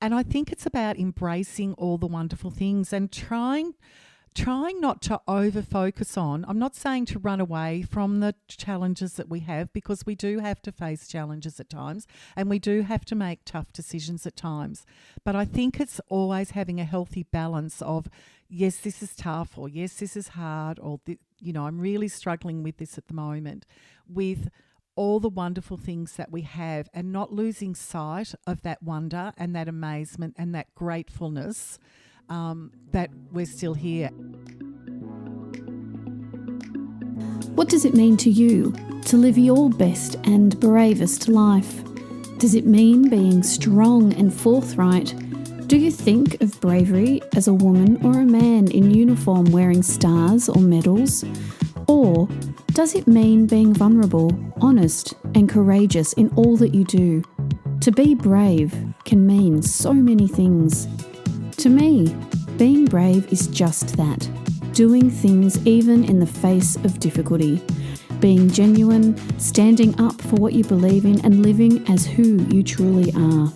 And I think it's about embracing all the wonderful things and trying not to over focus on. I'm not saying to run away from the challenges that we have, because we do have to face challenges at times and we do have to make tough decisions at times. But I think it's always having a healthy balance of, yes, this is tough, or yes, this is hard, or, I'm really struggling with this at the moment, with all the wonderful things that we have, and not losing sight of that wonder and that amazement and that gratefulness that we're still here. What does it mean to you to live your best and bravest life? Does it mean being strong and forthright? Do you think of bravery as a woman or a man in uniform wearing stars or medals? Or does it mean being vulnerable, honest, and courageous in all that you do? To be brave can mean so many things. To me, being brave is just that, doing things even in the face of difficulty, being genuine, standing up for what you believe in, and living as who you truly are.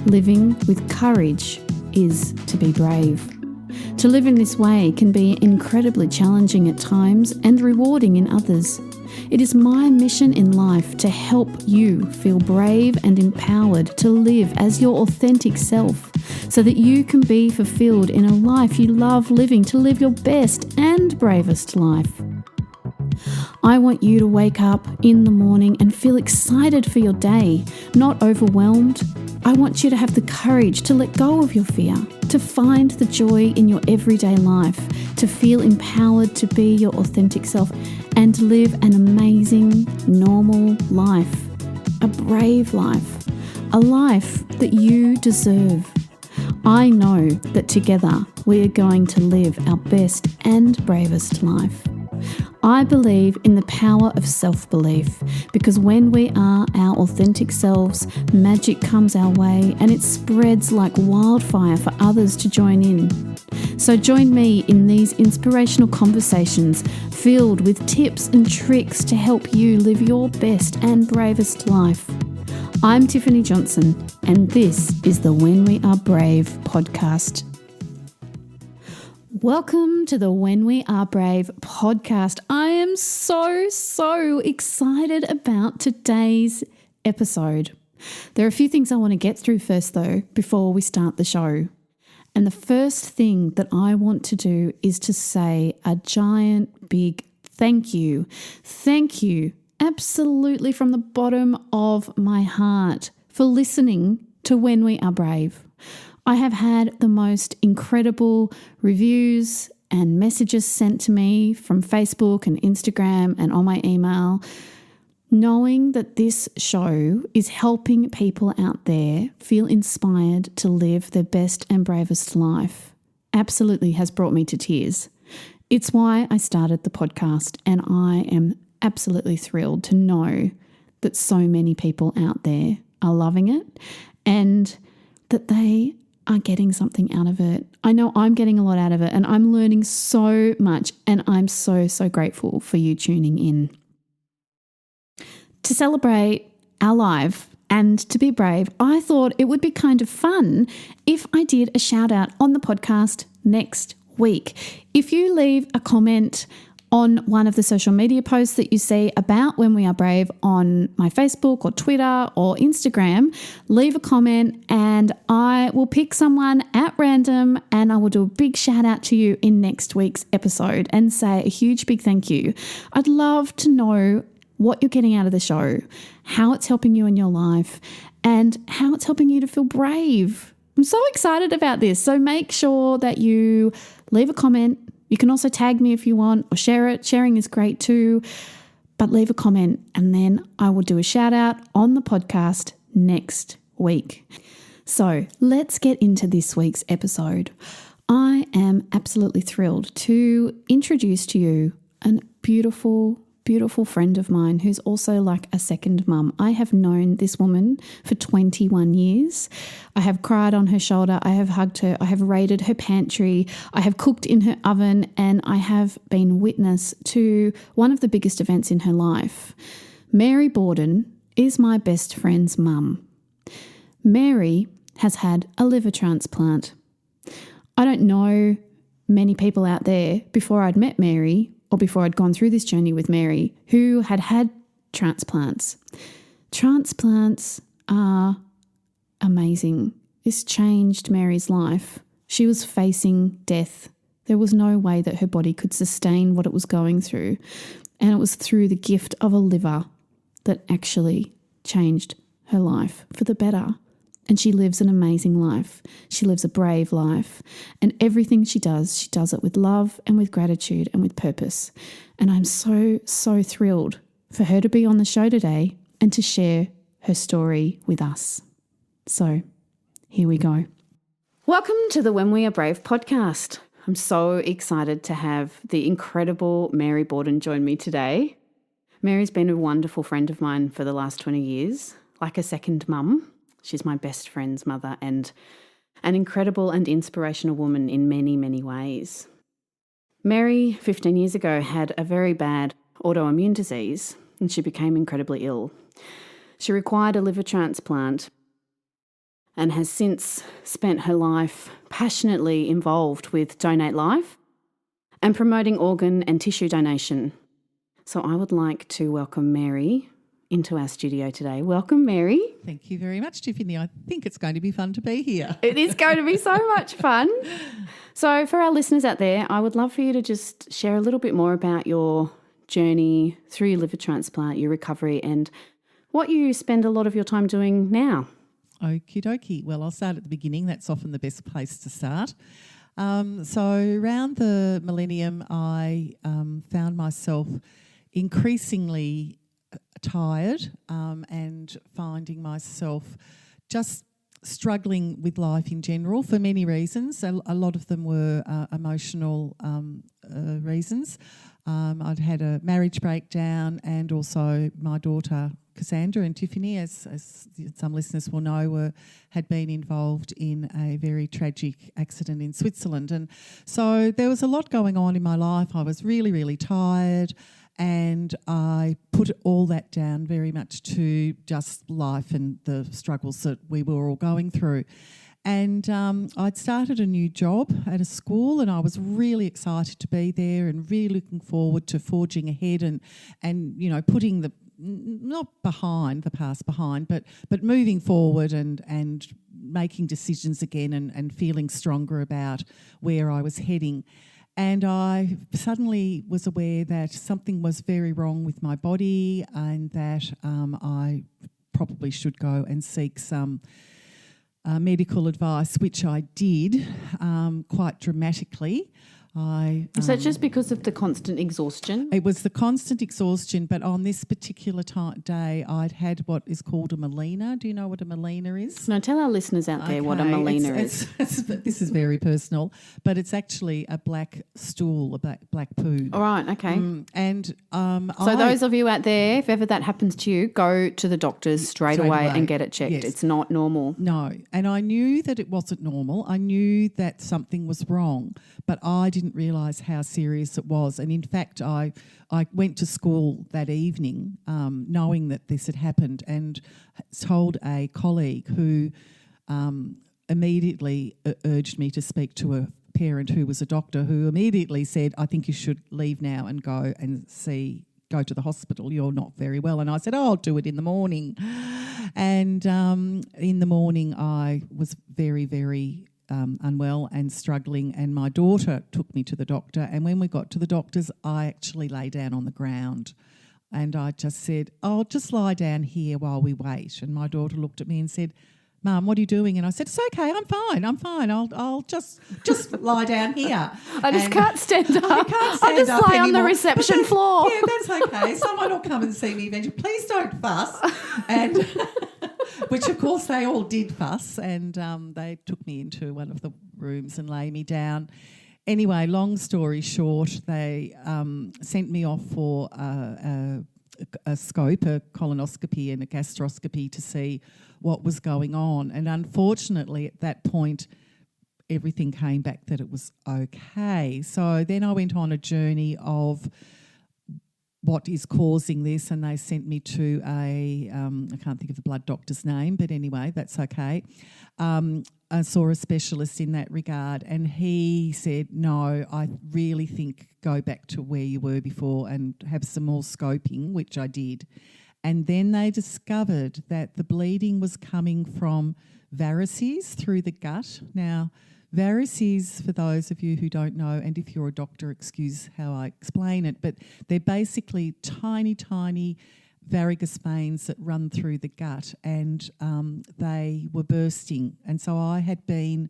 Living with courage is to be brave. To live in this way can be incredibly challenging at times and rewarding in others. It is my mission in life to help you feel brave and empowered to live as your authentic self, so that you can be fulfilled in a life you love living, to live your best and bravest life. I want you to wake up in the morning and feel excited for your day, not overwhelmed. I want you to have the courage to let go of your fear, to find the joy in your everyday life, to feel empowered to be your authentic self and live an amazing, normal life, a brave life, a life that you deserve. I know that together we are going to live our best and bravest life. I believe in the power of self-belief, because when we are our authentic selves, magic comes our way and it spreads like wildfire for others to join in. So join me in these inspirational conversations filled with tips and tricks to help you live your best and bravest life. I'm Tiffany Johnson, and this is the When We Are Brave podcast. Welcome to the When We Are Brave podcast. I am so excited about today's episode. There are a few things I want to get through first though, before we start the show. And the first thing that I want to do is to say a giant big thank you. Thank you, absolutely from the bottom of my heart, for listening to When We Are Brave. I have had the most incredible reviews and messages sent to me from Facebook and Instagram and on my email, knowing that this show is helping people out there feel inspired to live their best and bravest life. Absolutely has brought me to tears. It's why I started the podcast, and I am absolutely thrilled to know that so many people out there are loving it and that they are getting something out of it. I know I'm getting a lot out of it, and I'm learning so much, and I'm so grateful for you tuning in. To celebrate our life and to be brave, I thought it would be kind of fun if I did a shout out on the podcast next week. If you leave a comment on one of the social media posts that you see about When We Are Brave on my Facebook or Twitter or Instagram, leave a comment and I will pick someone at random and I will do a big shout out to you in next week's episode and say a huge big thank you. I'd love to know what you're getting out of the show, how it's helping you in your life, and how it's helping you to feel brave. I'm so excited about this. So make sure that you leave a comment. You can also tag me if you want or share it. Sharing is great too. But leave a comment and then I will do a shout out on the podcast next week. So let's get into this week's episode. I am absolutely thrilled to introduce to you a beautiful friend of mine who's also like a second mum. I have known this woman for 21 years. I have cried on her shoulder. I have hugged her. I have raided her pantry. I have cooked in her oven, and I have been witness to one of the biggest events in her life. Mary Bawden is my best friend's mum. Mary has had a liver transplant. I don't know many people out there before I'd met Mary or before I'd gone through this journey with Mary who had had transplants. Transplants are amazing. This changed Mary's life. She was facing death. There was no way that her body could sustain what it was going through. And it was through the gift of a liver that actually changed her life for the better. And she lives an amazing life. She lives a brave life. And everything she does it with love and with gratitude and with purpose. And I'm so, so thrilled for her to be on the show today and to share her story with us. So here we go. Welcome to the When We Are Brave podcast. I'm so excited to have the incredible Mary Bawden join me today. Mary's been a wonderful friend of mine for the last 20 years, like a second mum. She's my best friend's mother and an incredible and inspirational woman in many, many ways. Mary, 15 years ago, had a very bad autoimmune disease and she became incredibly ill. She required a liver transplant and has since spent her life passionately involved with Donate Life and promoting organ and tissue donation. So I would like to welcome Mary into our studio today. Welcome, Mary. Thank you very much, Tiffany. I think it's going to be fun to be here. It is going to be so much fun. So for our listeners out there, I would love for you to just share a little bit more about your journey through your liver transplant, your recovery, and what you spend a lot of your time doing now. Okie dokie. Well, I'll start at the beginning. That's often the best place to start. So around the millennium, I found myself increasingly tired and finding myself just struggling with life in general for many reasons. A lot of them were emotional reasons. I'd had a marriage breakdown and also my daughter Cassandra and Tiffany, as some listeners will know, had been involved in a very tragic accident in Switzerland. And so there was a lot going on in my life. I was really, really tired. And I put all that down very much to just life and the struggles that we were all going through. And I'd started a new job at a school and I was really excited to be there and really looking forward to forging ahead and you know, putting the not behind the past behind, but moving forward and making decisions again and feeling stronger about where I was heading. And I suddenly was aware that something was very wrong with my body and that I probably should go and seek some medical advice, which I did quite dramatically. Is that just because of the constant exhaustion? It was the constant exhaustion, but on this particular day, I'd had what is called a melena. Do you know what a melena is? No, tell our listeners out there what a melena is. This is very personal, but it's actually a black stool, a black poo. All right, okay. So those of you out there, if ever that happens to you, go to the doctors straight away and get it checked. Yes. It's not normal. No, and I knew that it wasn't normal. I knew that something was wrong, but I didn't realise how serious it was. And in fact, I went to school that evening knowing that this had happened and told a colleague who immediately urged me to speak to a parent who was a doctor, who immediately said, I think you should leave now and go to the hospital. You're not very well. And I said, I'll do it in the morning. And in the morning I was very, very unwell and struggling, and my daughter took me to the doctor, and when we got to the doctors I actually lay down on the ground and I just said, I'll just lie down here while we wait. And my daughter looked at me and said, Mum, what are you doing? And I said, it's okay, I'm fine. I'll just lie down here. I just can't stand up. I can't stand I'll just up lie anymore. on the reception floor. Yeah, that's okay. Someone will come and see me eventually. Please don't fuss. And which, of course, they all did fuss, and they took me into one of the rooms and lay me down. Anyway, long story short, they sent me off for a scope, a colonoscopy and a gastroscopy to see what was going on. And unfortunately, at that point, everything came back that it was okay. So then I went on a journey of what is causing this, and they sent me to I can't think of the blood doctor's name, but anyway, that's okay. I saw a specialist in that regard, and he said, no, I really think go back to where you were before and have some more scoping, which I did. And then they discovered that the bleeding was coming from varices through the gut. Now, varices, for those of you who don't know, and if you're a doctor, excuse how I explain it, but they're basically tiny, tiny varicose veins that run through the gut, and they were bursting. And so I had been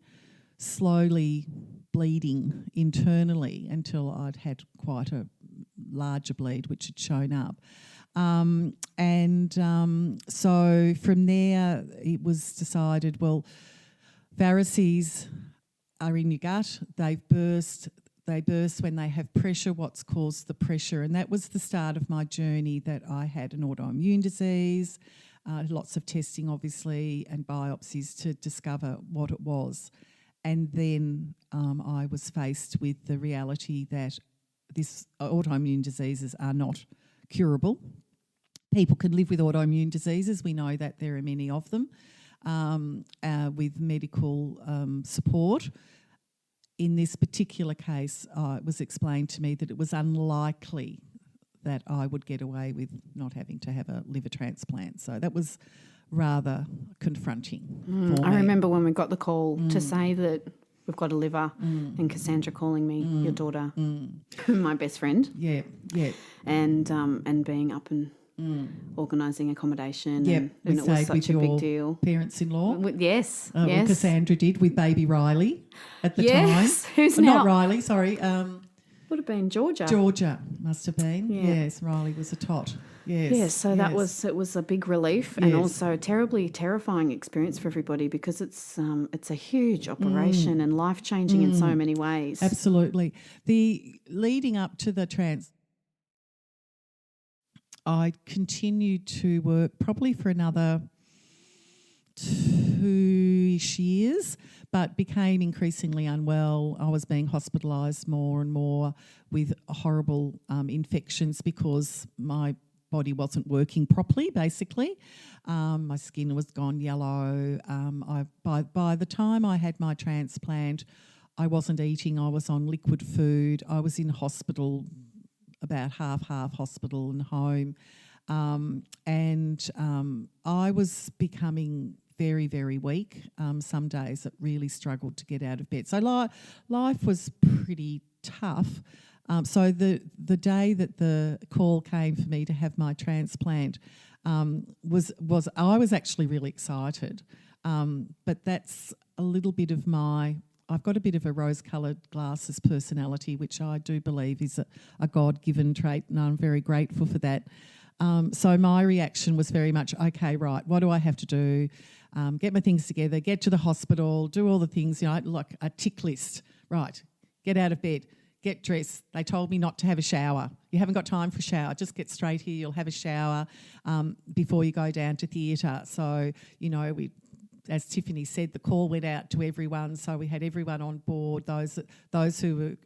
slowly bleeding internally until I'd had quite a larger bleed which had shown up. So from there it was decided, well, varices are in your gut, they burst when they have pressure. What's caused the pressure? And that was the start of my journey, that I had an autoimmune disease, lots of testing obviously and biopsies to discover what it was. And then I was faced with the reality that this autoimmune diseases are not curable. People can live with autoimmune diseases. We know that there are many of them with medical support. In this particular case, it was explained to me that it was unlikely that I would get away with not having to have a liver transplant. So that was rather confronting for me. I remember when we got the call to say that we've got a liver, and Cassandra calling me, your daughter, my best friend. Yeah. And being up and organising accommodation. Yep, and it was such a big deal. Parents-in-law. Yes. Well, Cassandra did with baby Riley at the time. Yes, who's now? Not Riley, sorry. Would have been Georgia. Georgia must have been. Yeah. Yes, Riley was a tot. Yes. Yes, so it was a big relief, and also a terribly terrifying experience for everybody, because it's a huge operation and life-changing in so many ways. Absolutely. The leading up to the I continued to work probably for another 2-ish years, but became increasingly unwell. I was being hospitalised more and more with horrible infections because my body wasn't working properly, basically. My skin was gone yellow. By the time I had my transplant, I wasn't eating. I was on liquid food. I was in hospital, about half hospital and home. I was becoming very, very weak. Some days it really struggled to get out of bed. So life was pretty tough. So the day that the call came for me to have my transplant I was actually really excited. But that's a little bit of I've got a bit of a rose-coloured glasses personality, which I do believe is a God-given trait, and I'm very grateful for that. So my reaction was very much, okay, right, what do I have to do? Get my things together, get to the hospital, do all the things, like a tick list. Right, get out of bed, get dressed. They told me not to have a shower. You haven't got time for a shower. Just get straight here. You'll have a shower before you go down to theatre. So, as Tiffany said, the call went out to everyone, so we had everyone on board. Those who were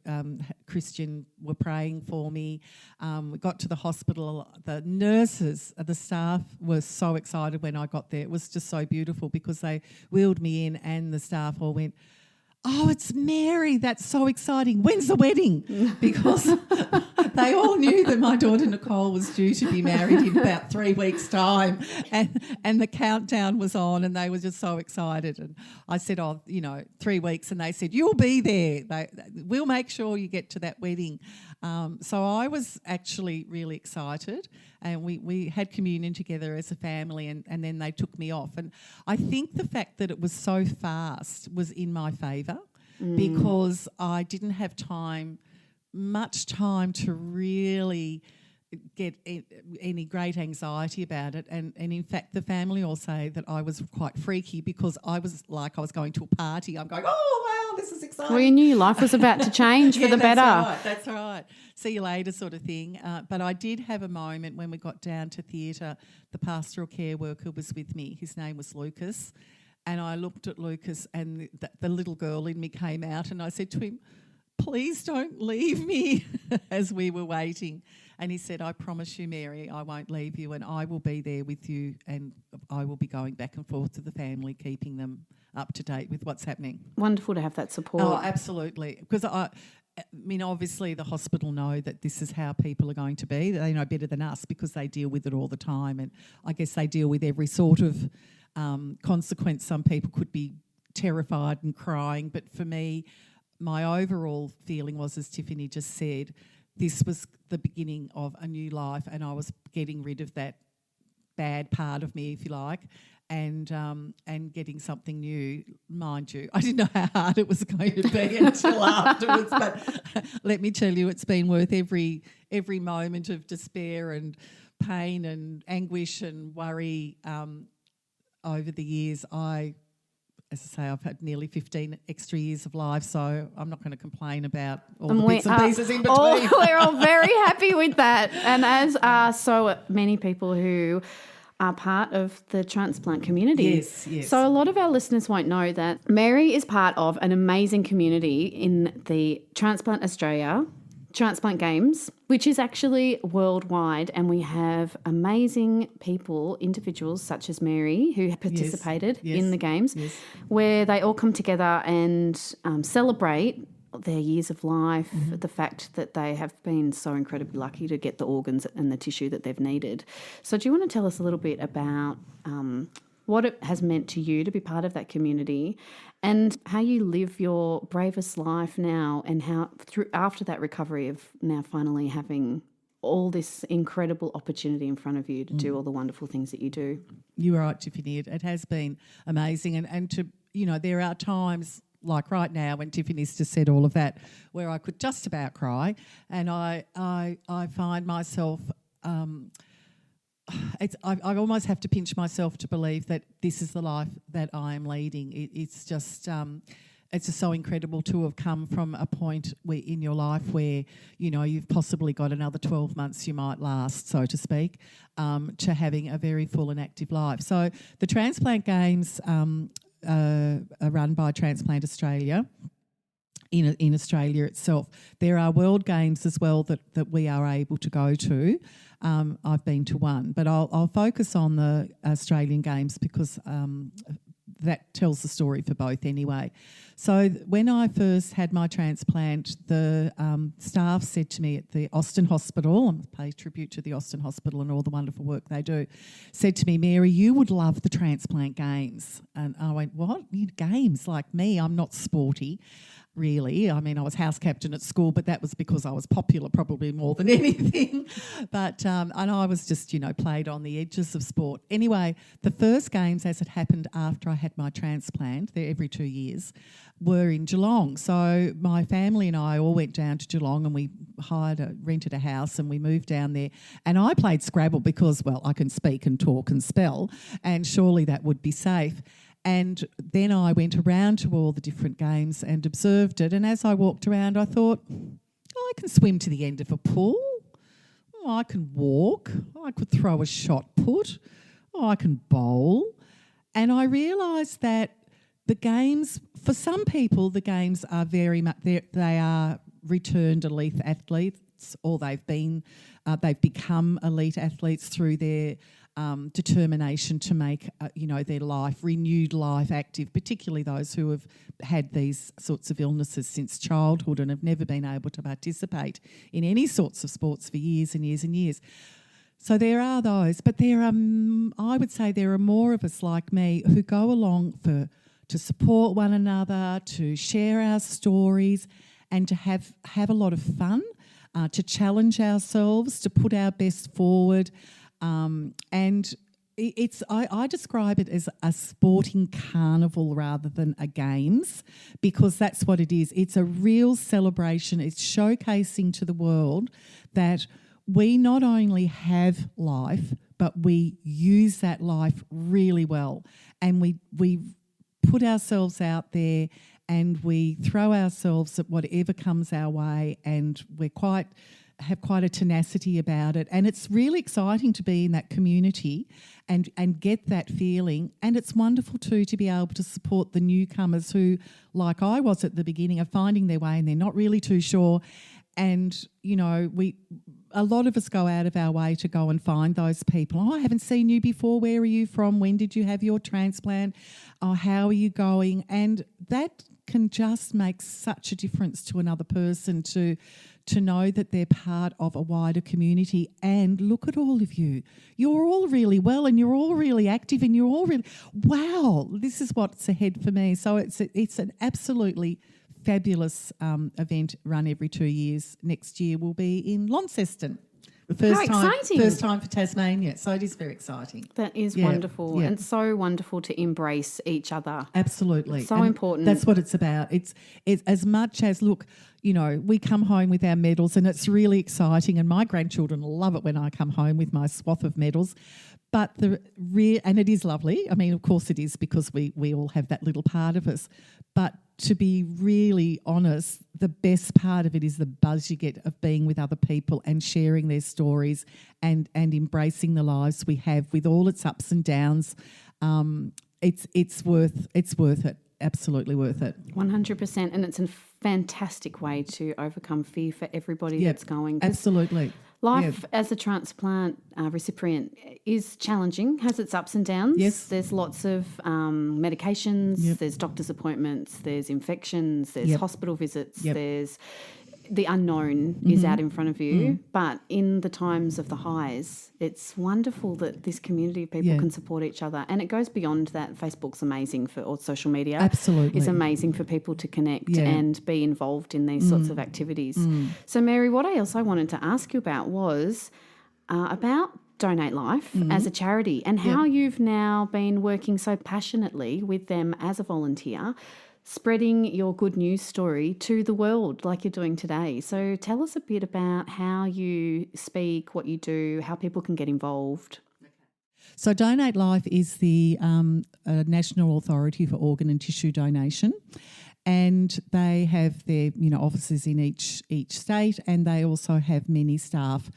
Christian were praying for me. We got to the hospital. The nurses, the staff were so excited when I got there. It was just so beautiful because they wheeled me in and the staff all went, "Oh, it's Mary, that's so exciting. When's the wedding?" Because they all knew that my daughter Nicole was due to be married in about 3 weeks' time, and the countdown was on, and they were just so excited. And I said, 3 weeks, and they said, "You'll be there. We'll make sure you get to that wedding." So I was actually really excited, and we had communion together as a family, and then they took me off. And I think the fact that it was so fast was in my favour because I didn't have much time to really get any great anxiety about it. And in fact, the family all say that I was quite freaky because I was like I was going to a party. I'm going, "Oh, wow, this is exciting." Well, you knew life was about to change for the better. That's right. See you later sort of thing. But I did have a moment when we got down to theatre. The pastoral care worker was with me. His name was Lucas. And I looked at Lucas and the little girl in me came out and I said to him, "Please don't leave me," as we were waiting. And he said, I promise you, Mary, I won't leave you and I will be there with you and I will be going back and forth to the family, keeping them up to date with what's happening. Wonderful to have that support. Oh, absolutely. Because I mean, obviously the hospital know that this is how people are going to be. They know better than us because they deal with it all the time. And I guess they deal with every sort of consequence. Some people could be terrified and crying. But for me, my overall feeling was, as Tiffany just said, this was the beginning of a new life and I was getting rid of that bad part of me, if you like, and getting something new. Mind you, I didn't know how hard it was going to be until afterwards, but let me tell you, it's been worth every moment of despair and pain and anguish and worry over the years. As I say, I've had nearly 15 extra years of life, so I'm not going to complain about all the bits and pieces in between. We're all very happy with that, and as are so many people who are part of the transplant community. Yes. So a lot of our listeners won't know that Mary is part of an amazing community in the Transplant Australia Transplant Games, which is actually worldwide, and we have amazing people, individuals such as Mary, who participated in the games, where they all come together and celebrate their years of life, the fact that they have been so incredibly lucky to get the organs and the tissue that they've needed. So do you want to tell us a little bit about what it has meant to you to be part of that community and how you live your bravest life now, and how after that recovery of now finally having all this incredible opportunity in front of you to do all the wonderful things that you do? You're right, Tiffany. It has been amazing. And to, there are times like right now when Tiffany's just said all of that where I could just about cry, and I find myself I almost have to pinch myself to believe that this is the life that I am leading. It's just so incredible to have come from a point where in your life where, you've possibly got another 12 months you might last, so to speak, to having a very full and active life. So the Transplant Games are run by Transplant Australia. In Australia itself. There are World Games as well that we are able to go to. I've been to one, but I'll focus on the Australian Games because that tells the story for both anyway. So when I first had my transplant, the staff said to me at the Austin Hospital, I pay tribute to the Austin Hospital and all the wonderful work they do, said to me, Mary, you would love the Transplant Games. And I went, what? Games? Like me, I'm not sporty. Really. I mean, I was house captain at school, but that was because I was popular probably more than anything. But and I was just, played on the edges of sport. Anyway, the first games, as it happened after I had my transplant, they're every 2 years, were in Geelong. So my family and I all went down to Geelong and we rented a house and we moved down there. And I played Scrabble because, well, I can speak and talk and spell, and surely that would be safe. And then I went around to all the different games and observed it. And as I walked around, I thought, I can swim to the end of a pool. I can walk. I could throw a shot put. I can bowl. And I realised that the games, for some people, the games are very much, they are returned elite athletes, or they've become elite athletes through their determination to make their renewed life active, particularly those who have had these sorts of illnesses since childhood and have never been able to participate in any sorts of sports for years and years and years. So there are those, but I would say there are more of us like me who go along to support one another, to share our stories, and to have a lot of fun, to challenge ourselves, to put our best forward. And I describe it as a sporting carnival rather than a games, because that's what it is. It's a real celebration. It's showcasing to the world that we not only have life, but we use that life really well, and we put ourselves out there and we throw ourselves at whatever comes our way, and have quite a tenacity about it. And it's really exciting to be in that community and get that feeling. And it's wonderful too to be able to support the newcomers who, like I was at the beginning, are finding their way and they're not really too sure. And, a lot of us go out of our way to go and find those people. Oh, I haven't seen you before. Where are you from? When did you have your transplant? Oh, how are you going? And that can just make such a difference to another person to know that they're part of a wider community. And look at all of you. You're all really well and you're all really active and you're all really, wow, this is what's ahead for me. So it's an absolutely fabulous event run every 2 years. Next year will be in Launceston. How exciting. First time for Tasmania. So it is very exciting. That is wonderful. And so wonderful to embrace each other. Absolutely. So important. That's what it's about. It's as much as, look, you know, we come home with our medals and it's really exciting, and my grandchildren love it when I come home with my swath of medals. But and it is lovely. I mean, of course it is, because we all have that little part of us. But to be really honest, the best part of it is the buzz you get of being with other people and sharing their stories and embracing the lives we have with all its ups and downs. It's worth it. Absolutely worth it. 100%. And it's a fantastic way to overcome fear for everybody that's going. Absolutely. Life as a transplant recipient is challenging, has its ups and downs. Yes. There's lots of medications, there's doctor's appointments, there's infections, there's hospital visits, there's the unknown is out in front of you. But in the times of the highs, it's wonderful that this community of people can support each other. And it goes beyond that. Facebook's amazing or social media. Absolutely. It's amazing for people to connect and be involved in these sorts of activities. So, Mary, what I also wanted to ask you about was about Donate Life as a charity and how you've now been working so passionately with them as a volunteer, spreading your good news story to the world like you're doing today. So tell us a bit about how you speak, what you do, how people can get involved. So Donate Life is the National Authority for Organ and Tissue Donation, and they have their offices in each state, and they also have many staff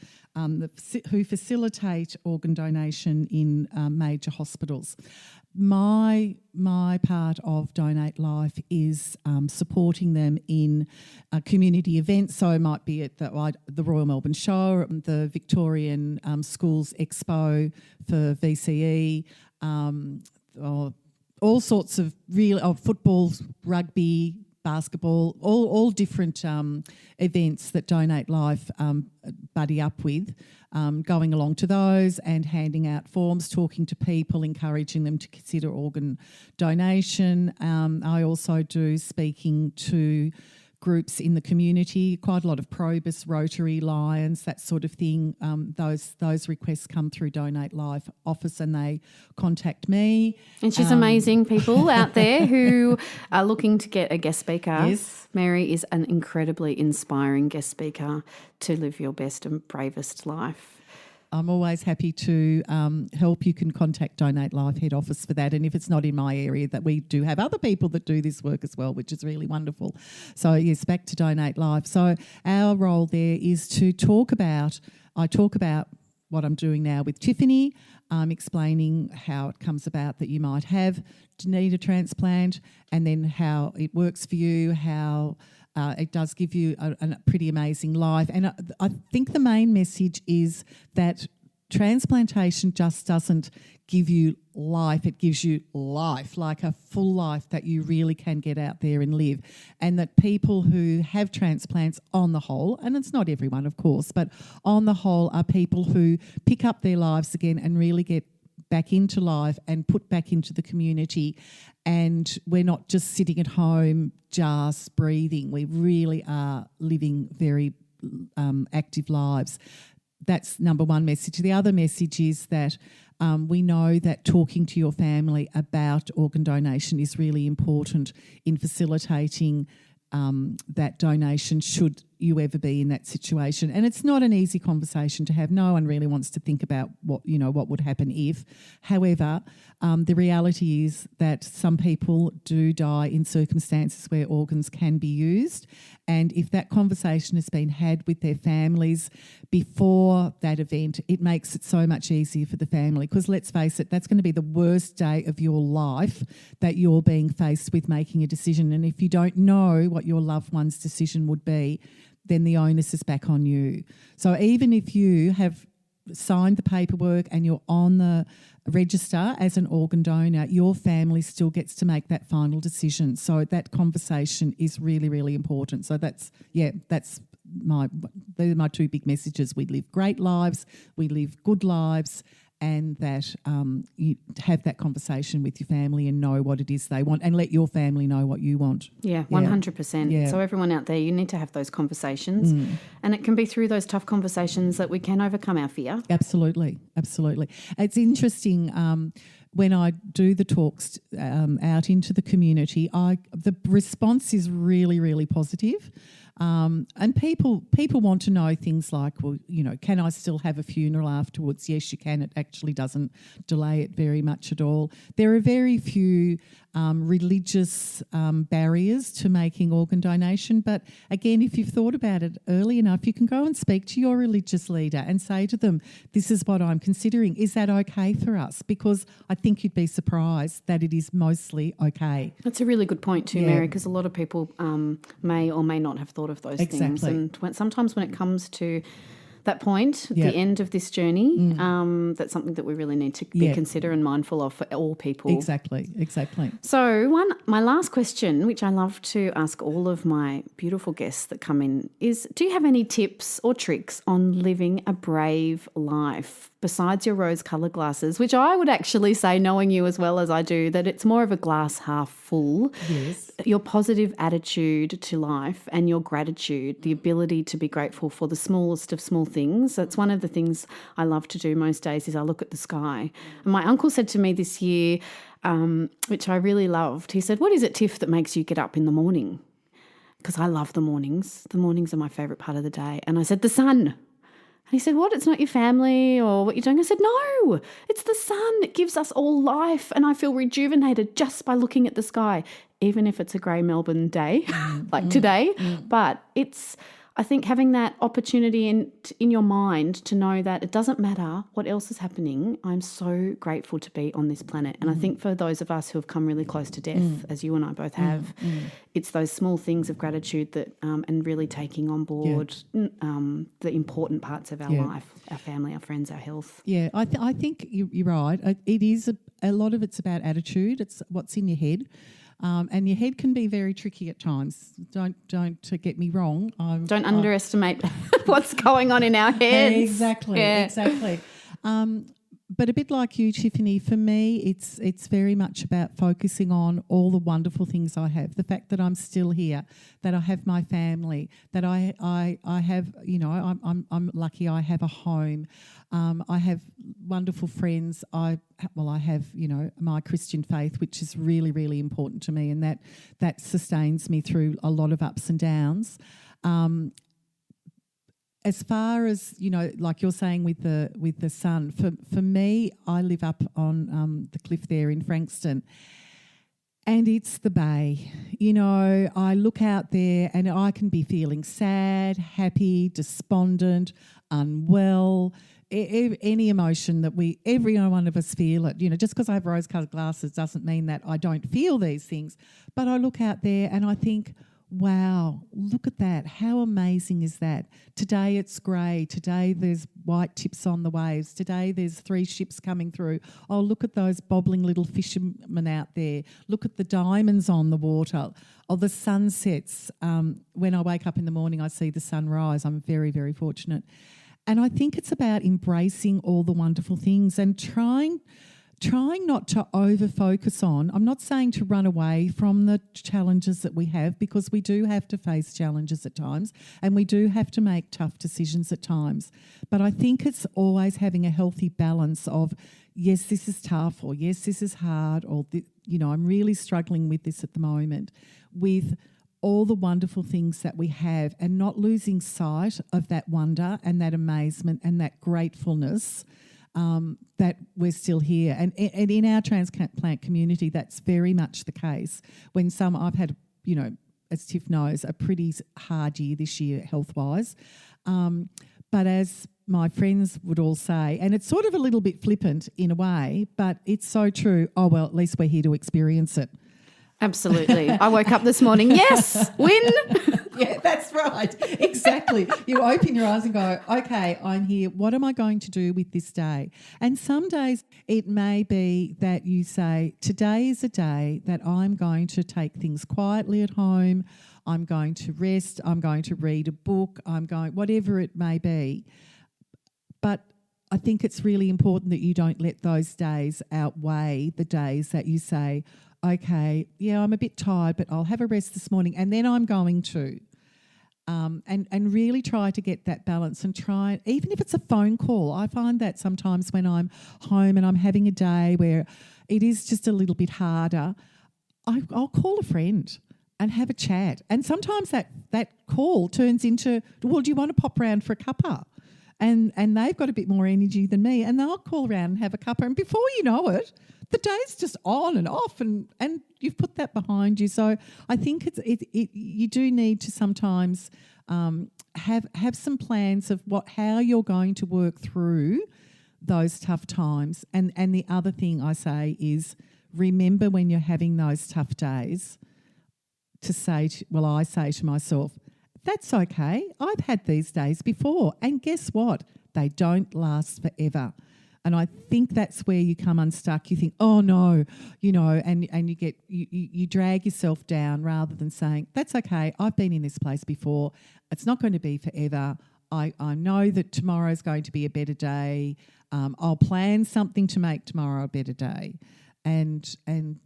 who facilitate organ donation in major hospitals. My part of Donate Life is supporting them in community events. So it might be at the Royal Melbourne Show, the Victorian Schools Expo for VCE, or all sorts of football, rugby, basketball, all different events that Donate Life buddy up with, going along to those and handing out forms, talking to people, encouraging them to consider organ donation. I also do speaking to groups in the community, quite a lot of Probus, Rotary, Lions, that sort of thing. Those requests come through Donate Life office and they contact me. And she's amazing, people out there who are looking to get a guest speaker. Yes. Mary is an incredibly inspiring guest speaker to live your best and bravest life. I'm always happy to help. You can contact Donate Life head office for that. And if it's not in my area, that we do have other people that do this work as well, which is really wonderful. So yes, back to Donate Life. So our role there is to talk about what I'm doing now with Tiffany, explaining how it comes about that you might need a transplant, and then how it works for you, how it does give you a pretty amazing life. And I think the main message is that transplantation just doesn't give you life, it gives you life, like a full life that you really can get out there and live. And that people who have transplants on the whole, and it's not everyone of course, but on the whole are people who pick up their lives again and really get back into life and put back into the community. And we're not just sitting at home just breathing. We really are living very active lives. That's number one message. The other message is that we know that talking to your family about organ donation is really important in facilitating that donation, should you ever be in that situation. And it's not an easy conversation to have. No one really wants to think about what would happen if. However, the reality is that some people do die in circumstances where organs can be used. And if that conversation has been had with their families before that event, it makes it so much easier for the family. Because let's face it, that's going to be the worst day of your life that you're being faced with making a decision. And if you don't know what your loved one's decision would be, then the onus is back on you. So even if you have signed the paperwork and you're on the register as an organ donor, your family still gets to make that final decision. So that conversation is really, really important. So they're my two big messages. We live great lives, we live good lives, and that you have that conversation with your family and know what it is they want, and let your family know what you want. Yeah, 100%. Yeah. So everyone out there, you need to have those conversations, and it can be through those tough conversations that we can overcome our fear. Absolutely, absolutely. It's interesting when I do the talks out into the community, the response is really, really positive. And people want to know things like, well, can I still have a funeral afterwards? Yes, you can. It actually doesn't delay it very much at all. There are very few religious barriers to making organ donation. But again, if you've thought about it early enough, you can go and speak to your religious leader and say to them, this is what I'm considering. Is that okay for us? Because I think you'd be surprised that it is mostly okay. That's a really good point too, Mary, because a lot of people may or may not have thought of those things. And sometimes when it comes to that point, the end of this journey, that's something that we really need to be considerate and mindful of for all people. Exactly. So my last question, which I love to ask all of my beautiful guests that come in, is do you have any tips or tricks on living a brave life besides your rose-coloured glasses, which I would actually say, knowing you as well as I do, that it's more of a glass half full. Yes. Your positive attitude to life and your gratitude, the ability to be grateful for the smallest of small things. That's one of the things I love to do most days is I look at the sky. And my uncle said to me this year, which I really loved, he said, what is it, Tiff, that makes you get up in the morning? Because I love the mornings. The mornings are my favourite part of the day. And I said, the sun. And he said, what, it's not your family or what you're doing? I said, no, it's the sun. It gives us all life. And I feel rejuvenated just by looking at the sky, even if it's a grey Melbourne day like today. But it's, I think, having that opportunity in your mind to know that it doesn't matter what else is happening. I'm so grateful to be on this planet. And I think for those of us who have come really close to death, as you and I both have, it's those small things of gratitude that and really taking on board the important parts of our life, our family, our friends, our health. Yeah, I think you're right. It is a lot of it's about attitude. It's what's in your head. And your head can be very tricky at times. Don't get me wrong. Don't underestimate what's going on in our heads. Exactly. But a bit like you, Tiffany, for me, it's very much about focusing on all the wonderful things I have. The fact that I'm still here, that I have my family, that I have, I'm lucky I have a home. I have wonderful friends. I have, my Christian faith, which is really, really important to me, and that sustains me through a lot of ups and downs. As far as, like you're saying with the sun, for me, I live up on the cliff there in Frankston, and it's the bay. I look out there and I can be feeling sad, happy, despondent, unwell, any emotion that every one of us feel it. Just because I have rose-coloured glasses doesn't mean that I don't feel these things. But I look out there and I think, wow, look at that. How amazing is that? Today it's grey. Today there's white tips on the waves. Today there's 3 ships coming through. Oh, look at those bobbling little fishermen out there. Look at the diamonds on the water. Oh, the sunsets. When I wake up in the morning, I see the sunrise. I'm very, very fortunate. And I think it's about embracing all the wonderful things and trying not to over-focus on. I'm not saying to run away from the challenges that we have, because we do have to face challenges at times and we do have to make tough decisions at times. But I think it's always having a healthy balance of, yes, this is tough, or yes, this is hard, or, I'm really struggling with this at the moment, with all the wonderful things that we have, and not losing sight of that wonder and that amazement and that gratefulness that we're still here. And in our transplant community, that's very much the case. I've had, as Tiff knows, a pretty hard year this year health-wise. But as my friends would all say, and it's sort of a little bit flippant in a way, but it's so true, oh, well, at least we're here to experience it. Absolutely. I woke up this morning, yes, win. Yeah, that's right, exactly. You open your eyes and go, okay, I'm here. What am I going to do with this day? And some days it may be that you say, today is a day that I'm going to take things quietly at home. I'm going to rest. I'm going to read a book. Whatever it may be. But I think it's really important that you don't let those days outweigh the days that you say, okay, yeah, I'm a bit tired, but I'll have a rest this morning and then I'm going to. And really try to get that balance and try, even if it's a phone call. I find that sometimes when I'm home and I'm having a day where it is just a little bit harder, I'll call a friend and have a chat. And sometimes that call turns into, well, do you want to pop round for a cuppa? And they've got a bit more energy than me, and they'll call around and have a cuppa. And before you know it, the day's just on and off, and you've put that behind you. So I think you do need to sometimes have some plans of how you're going to work through those tough times. And the other thing I say is, remember when you're having those tough days to say, I say to myself, that's okay. I've had these days before. And guess what? They don't last forever. And I think that's where you come unstuck. You think, oh no, and you drag yourself down rather than saying, that's okay. I've been in this place before. It's not going to be forever. I know that tomorrow's going to be a better day. I'll plan something to make tomorrow a better day. And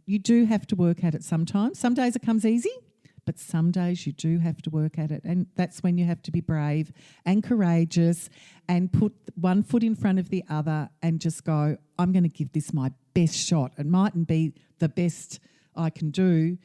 you do have to work at it sometimes. Some days it comes easy. But some days you do have to work at it, and that's when you have to be brave and courageous and put one foot in front of the other and just go, I'm going to give this my best shot. It mightn't be the best I can do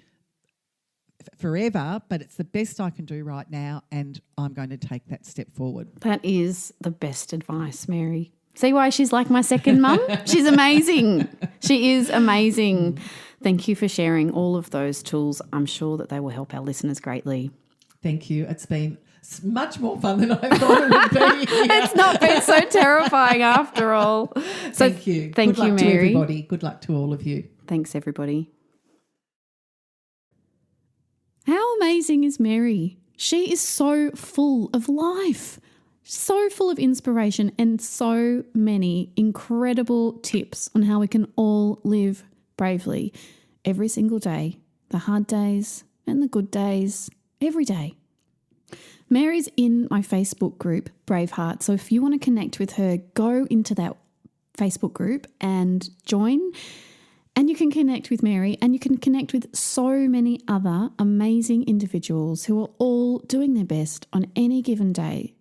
forever, but it's the best I can do right now, and I'm going to take that step forward. That is the best advice, Mary. See why she's like my second mum? She's amazing. She is amazing. Thank you for sharing all of those tools. I'm sure that they will help our listeners greatly. Thank you. It's been much more fun than I thought it would be. It's not been so terrifying after all. So thank you. Thank you, Good luck Mary. to everybody. Good luck to all of you. Thanks, everybody. How amazing is Mary? She is so full of life, so full of inspiration, and so many incredible tips on how we can all live bravely every single day, the hard days and the good days, every day. Mary's in my Facebook group, Braveheart. So if you want to connect with her, go into that Facebook group and join. And you can connect with Mary, and you can connect with so many other amazing individuals who are all doing their best on any given day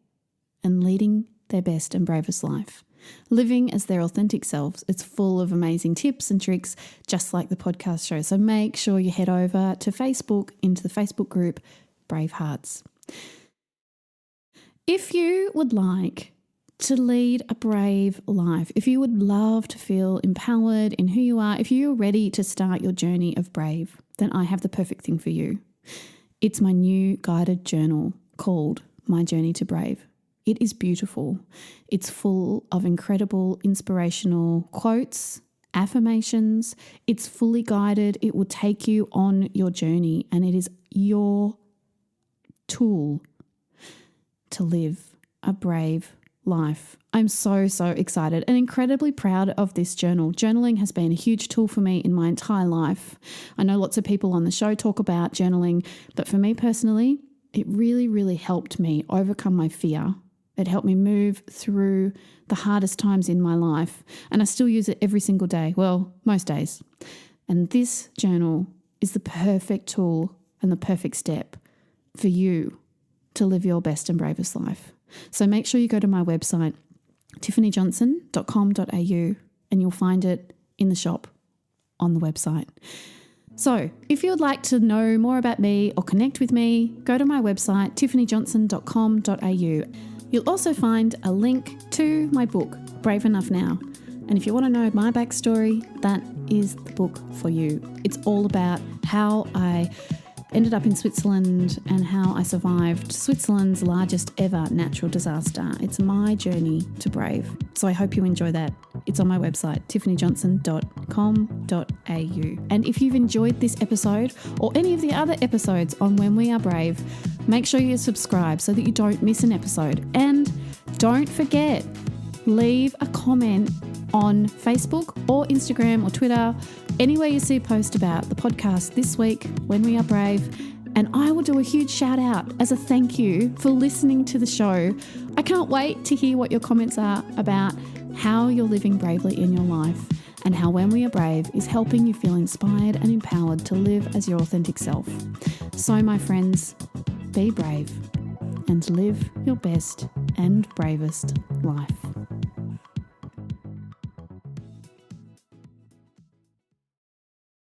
and leading their best and bravest life. Living as their authentic selves. It's full of amazing tips and tricks, just like the podcast show. So make sure you head over to Facebook, into the Facebook group, Bravehearts. If you would like to lead a brave life, if you would love to feel empowered in who you are, if you're ready to start your journey of brave, then I have the perfect thing for you. It's my new guided journal called My Journey to Brave. It is beautiful. It's full of incredible inspirational quotes, affirmations. It's fully guided. It will take you on your journey, and it is your tool to live a brave life. I'm so excited and incredibly proud of this journal. Journaling has been a huge tool for me in my entire life. I know lots of people on the show talk about journaling, but for me personally, it really helped me overcome my fear. It helped me move through the hardest times in my life, and I still use it every single day. Well, most days. And this journal is the perfect tool and the perfect step for you to live your best and bravest life. So make sure you go to my website, tiffanyjohnson.com.au, and you'll find it in the shop on the website. So if you would like to know more about me or connect with me, go to my website, tiffanyjohnson.com.au. You'll also find a link to my book, Brave Enough Now. And if you want to know my backstory, that is the book for you. It's all about how I ended up in Switzerland and how I survived Switzerland's largest ever natural disaster. It's my journey to brave. So I hope you enjoy that. It's on my website, tiffanyjohnson.com.au. And if you've enjoyed this episode or any of the other episodes on When We Are Brave, make sure you subscribe so that you don't miss an episode. And don't forget, leave a comment on Facebook or Instagram or Twitter, anywhere you see a post about the podcast this week, When We Are Brave, and I will do a huge shout out as a thank you for listening to the show. I can't wait to hear what your comments are about how you're living bravely in your life and how When We Are Brave is helping you feel inspired and empowered to live as your authentic self. So, my friends, be brave and live your best and bravest life.